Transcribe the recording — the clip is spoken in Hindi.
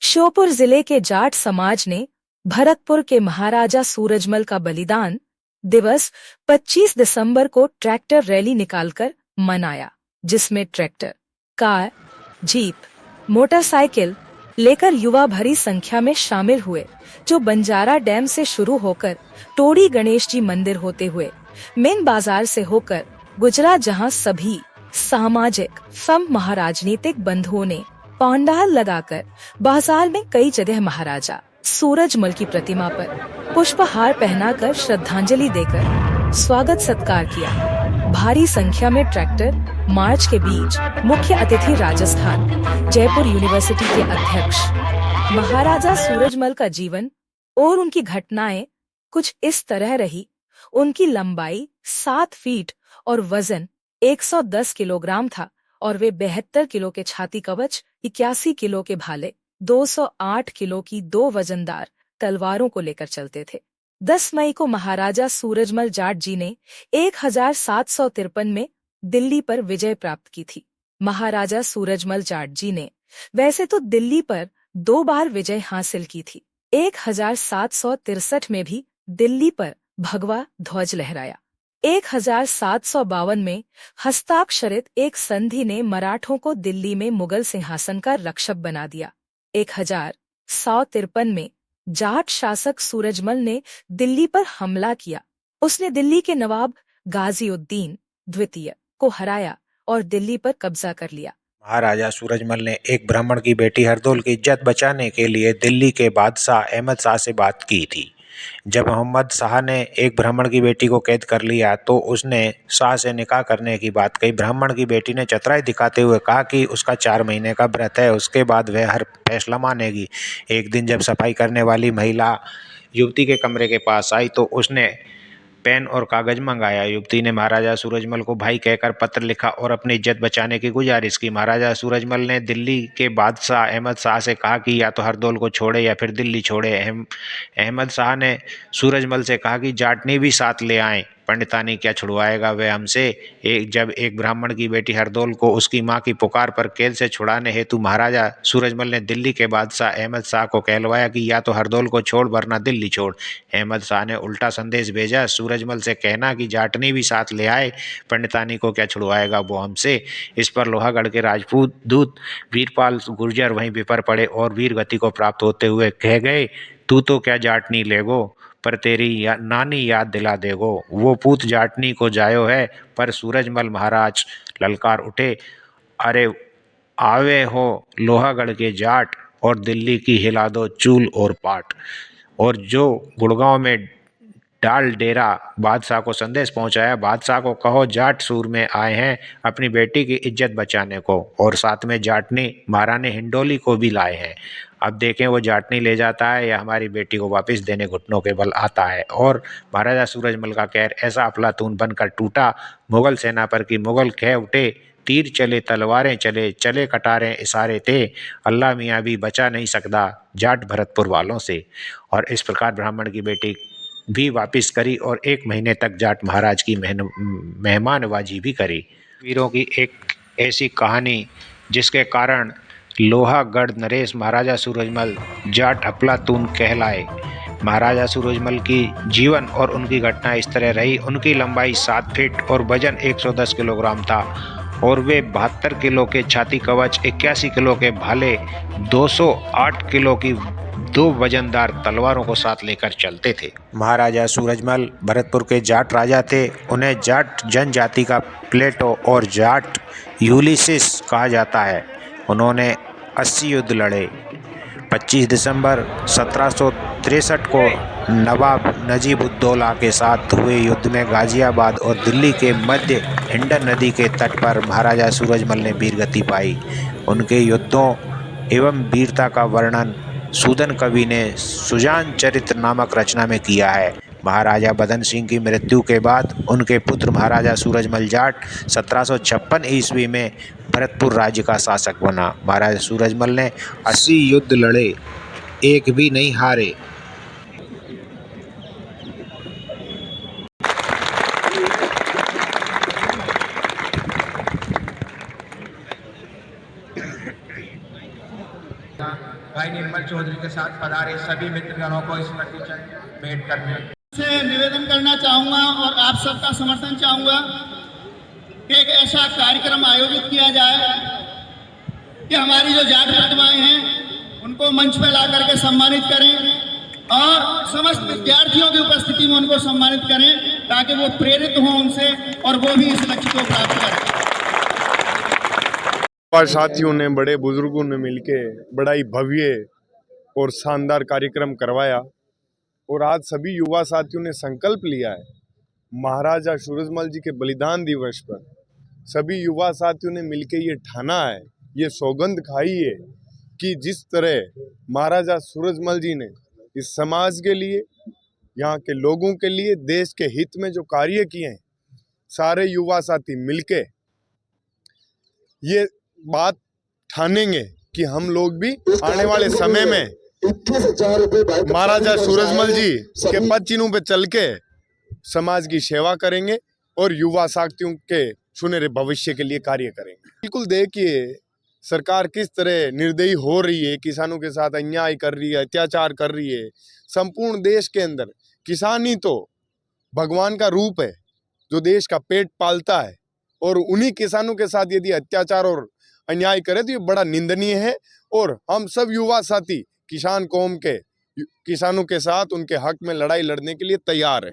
श्योपुर जिले के जाट समाज ने भरतपुर के महाराजा सूरजमल का बलिदान दिवस 25 दिसंबर को ट्रैक्टर रैली निकालकर मनाया, जिसमें ट्रैक्टर, कार, जीप, मोटरसाइकिल लेकर युवा भरी संख्या में शामिल हुए, जो बंजारा डैम से शुरू होकर टोड़ी गणेश जी मंदिर होते हुए मेन बाजार से होकर गुजरा, जहां सभी सामाजिक सम महाराजनीतिक बंधुओं ने पंडाल लगाकर बाजार में कई जगह महाराजा सूरजमल की प्रतिमा पर पुष्पहार पहनाकर श्रद्धांजलि देकर स्वागत सत्कार किया। भारी संख्या में ट्रैक्टर मार्च के बीच मुख्य अतिथि राजस्थान जयपुर यूनिवर्सिटी के अध्यक्ष महाराजा सूरजमल का जीवन और उनकी घटनाएं कुछ इस तरह रही। उनकी लंबाई 7 फीट और वजन 110 किलोग्राम था और वे 72 किलो के छाती कवच, 81 किलो के भाले, 208 किलो की 2 वजनदार तलवारों को लेकर चलते थे। 10 मई को महाराजा सूरजमल जाट जी ने 1753 में दिल्ली पर विजय प्राप्त की थी। महाराजा सूरजमल जाट जी ने वैसे तो दिल्ली पर 2 बार विजय हासिल की थी। 1763 में भी दिल्ली पर भगवा ध्वज लहराया। 1752 में हस्ताक्षरित एक संधि ने मराठों को दिल्ली में मुगल सिंहासन का रक्षक बना दिया। 1153 में जाट शासक सूरजमल ने दिल्ली पर हमला किया। उसने दिल्ली के नवाब गाजीउद्दीन द्वितीय को हराया और दिल्ली पर कब्जा कर लिया। महाराजा सूरजमल ने एक ब्राह्मण की बेटी हरदौल की इज्जत बचाने के लिए दिल्ली के बादशाह अहमद शाह से बात की थी। जब मोहम्मद शाह ने एक ब्राह्मण की बेटी को कैद कर लिया तो उसने शाह से निकाह करने की बात कही। ब्राह्मण की बेटी ने चतुराई दिखाते हुए कहा कि उसका 4 महीने का व्रत है, उसके बाद वह हर फैसला मानेगी। एक दिन जब सफाई करने वाली महिला युवती के कमरे के पास आई तो उसने पेन और कागज मंगाया। युवती ने महाराजा सूरजमल को भाई कहकर पत्र लिखा और अपनी इज्जत बचाने की गुजारिश की। महाराजा सूरजमल ने दिल्ली के बादशाह अहमद शाह से कहा कि या तो हरदौल को छोड़े या फिर दिल्ली छोड़े। अहमद शाह ने सूरजमल से कहा कि जाटनी भी साथ ले आएं, पंडितानी क्या छुड़वाएगा वह हमसे। जब एक ब्राह्मण की बेटी हरदौल को उसकी मां की पुकार पर कैद से छुड़ाने हेतु महाराजा सूरजमल ने दिल्ली के बादशाह अहमद शाह को कहलवाया कि या तो हरदौल को छोड़ वरना दिल्ली छोड़। अहमद शाह ने उल्टा संदेश भेजा, सूरजमल से कहना कि जाटनी भी साथ ले आए, पंडितानी को क्या छुड़वाएगा वो हमसे। इस पर लोहागढ़ के राजपूत दूत वीरपाल गुर्जर वहीं बिपर पड़े और वीर गति को प्राप्त होते हुए कह गए, तू तो क्या जाटनी लेगो, पर तेरी नानी याद दिला देगो। वो पूत जाटनी को जायो है। पर सूरजमल महाराज ललकार उठे, अरे आवे हो लोहागढ़ के जाट और दिल्ली की हिला दो चूल और पाट। और जो गुड़गांव में डाल डेरा बादशाह को संदेश पहुंचाया, बादशाह को कहो जाट सूर में आए हैं अपनी बेटी की इज्जत बचाने को, और साथ में जाटनी महारानी हिंडोली को भी लाए हैं। अब देखें वो जाटनी ले जाता है या हमारी बेटी को वापस देने घुटनों के बल आता है। और महाराजा सूरजमल का कहर ऐसा अफलातून बनकर टूटा मुगल सेना पर कि मुगल कह उठे, तीर चले तलवारें चले, चले कटारें इशारे थे, अल्लाह मियाँ भी बचा नहीं सकता जाट भरतपुर वालों से। और इस प्रकार ब्राह्मण की बेटी भी वापस करी और 1 महीने तक जाट महाराज की मेहमानबाजी भी करी। वीरों की एक ऐसी कहानी जिसके कारण लोहागढ़ नरेश महाराजा सूरजमल जाट अफलातून कहलाए। महाराजा सूरजमल की जीवन और उनकी घटना इस तरह रही। उनकी लंबाई 7 फीट और वजन 110 किलोग्राम था और वे 72 किलो के छाती कवच, 81 किलो के भाले, 208 किलो की 2 वजनदार तलवारों को साथ लेकर चलते थे। महाराजा सूरजमल भरतपुर के जाट राजा थे। उन्हें जाट जनजाति का प्लेटो और जाट यूलिसिस कहा जाता है। उन्होंने 80 युद्ध लड़े। 25 दिसंबर 1763 को नवाब नजीबुद्दौला के साथ हुए युद्ध में गाजियाबाद और दिल्ली के मध्य हिंडन नदी के तट पर महाराजा सूरजमल ने वीरगति पाई। उनके युद्धों एवं वीरता का वर्णन सूदन कवि ने सुजान चरित्र नामक रचना में किया है। महाराजा बदन सिंह की मृत्यु के बाद उनके पुत्र महाराजा सूरजमल जाट 1756 ईस्वी में भरतपुर राज्य का शासक बना। महाराजा सूरजमल ने 80 युद्ध लड़े, एक भी नहीं हारे। भाई ने निर्मल चौधरी के साथ पधारे सभी मित्रगणों को स्मृति चिन्ह भेंट करने से निवेदन करना चाहूँगा और आप सबका समर्थन चाहूँगा कि एक ऐसा कार्यक्रम आयोजित किया जाए कि हमारी जो जाट प्रतिभाएं हैं उनको मंच पर ला करके सम्मानित करें और समस्त विद्यार्थियों की उपस्थिति में उनको सम्मानित करें ताकि वो प्रेरित हों उनसे और वो भी इस लक्ष्य को प्राप्त करें। और साथियों ने, बड़े बुजुर्गों ने मिलके बड़ा ही भव्य और शानदार कार्यक्रम करवाया और आज सभी युवा साथियों ने संकल्प लिया है महाराजा सूरजमल जी के बलिदान दिवस पर सभी युवा साथियों ने मिलके ये ठाना है, ये सौगंध खाई है कि जिस तरह महाराजा सूरजमल जी ने इस समाज के लिए, यहाँ के लोगों के लिए, देश के हित में जो कार्य किए हैं, सारे युवा साथी मिलके ये बात ठानेंगे कि हम लोग भी आने वाले समय में महाराजा सूरजमल जी के पद चिन्हों पे चल के समाज की सेवा करेंगे और युवा साथियों के सुनहरे भविष्य के लिए कार्य करेंगे। बिल्कुल देखिए सरकार किस तरह निर्दयी हो रही है, किसानों के साथ अन्याय कर रही है, अत्याचार कर रही है। संपूर्ण देश के अंदर किसान ही तो भगवान का रूप है जो देश का पेट पालता है और उन्हीं किसानों के साथ यदि अत्याचार और अन्याय करे तो ये बड़ा निंदनीय है। और हम सब युवा साथी किसान कौम के किसानों के साथ उनके हक में लड़ाई लड़ने के लिए तैयार हैं।